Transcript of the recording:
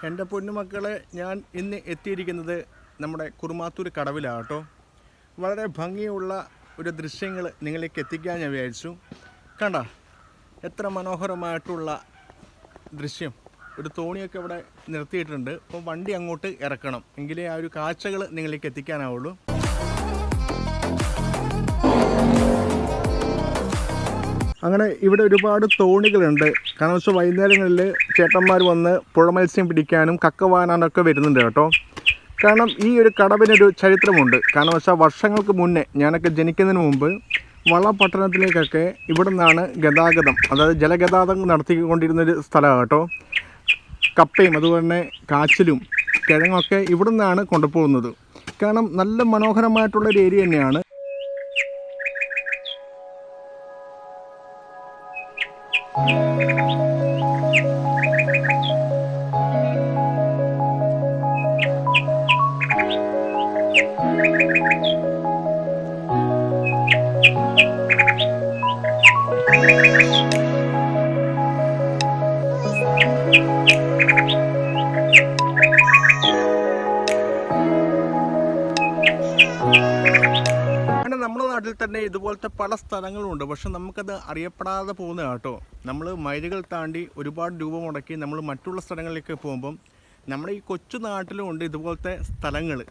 എൻ്റെ പൊന്നുമക്കളെ, ഞാൻ ഇന്ന് എത്തിയിരിക്കുന്നത് നമ്മുടെ കുറുമാത്തൂർ കടവിലാണ് കേട്ടോ. വളരെ ഭംഗിയുള്ള ഒരു ദൃശ്യങ്ങൾ നിങ്ങളിലേക്ക് എത്തിക്കാൻ ഞാൻ വിചാരിച്ചു. കണ്ട എത്ര മനോഹരമായിട്ടുള്ള ദൃശ്യം. ഒരു തോണിയൊക്കെ ഇവിടെ നിർത്തിയിട്ടുണ്ട്. അപ്പോൾ വണ്ടി അങ്ങോട്ട് ഇറക്കണം, എങ്കിലേ ആ ഒരു കാഴ്ചകൾ നിങ്ങളിലേക്ക് എത്തിക്കാനാവുള്ളൂ. അങ്ങനെ ഇവിടെ ഒരുപാട് തോണികളുണ്ട്. കാരണം വെച്ചാൽ വൈകുന്നേരങ്ങളിൽ ചേട്ടന്മാർ വന്ന് പുഴ മത്സ്യം പിടിക്കാനും കക്ക വാനാനൊക്കെ വരുന്നുണ്ട് കേട്ടോ. കാരണം ഈ ഒരു കടവിനൊരു ചരിത്രമുണ്ട്. കാരണം വെച്ചാൽ വർഷങ്ങൾക്ക് മുന്നേ, ഞാനൊക്കെ ജനിക്കുന്നതിന് മുമ്പ് വളപട്ടണത്തിലേക്കൊക്കെ ഇവിടെ നിന്നാണ് ഗതാഗതം, അതായത് ജലഗതാഗതം നടത്തിക്കൊണ്ടിരുന്നൊരു സ്ഥലമാണ് കേട്ടോ. കപ്പയും അതുപോലെ തന്നെ കാച്ചിലും കിഴങ്ങൊക്കെ ഇവിടെ നിന്നാണ് കൊണ്ടുപോകുന്നത്. കാരണം നല്ല മനോഹരമായിട്ടുള്ളൊരു ഏരിയ തന്നെയാണ്. നമ്മുടെ നാട്ടിൽ തന്നെ ഇതുപോലത്തെ പല സ്ഥലങ്ങളുണ്ട്. പക്ഷെ നമുക്കത് അറിയപ്പെടാതെ പോകുന്ന കേട്ടോ. നമ്മൾ മൈലുകൾ താണ്ടി ഒരുപാട് രൂപ മുടക്കി നമ്മൾ മറ്റുള്ള സ്ഥലങ്ങളിലേക്ക് പോകുമ്പം നമ്മുടെ ഈ കൊച്ചു നാട്ടിലും ഉണ്ട് ഇതുപോലത്തെ സ്ഥലങ്ങൾ.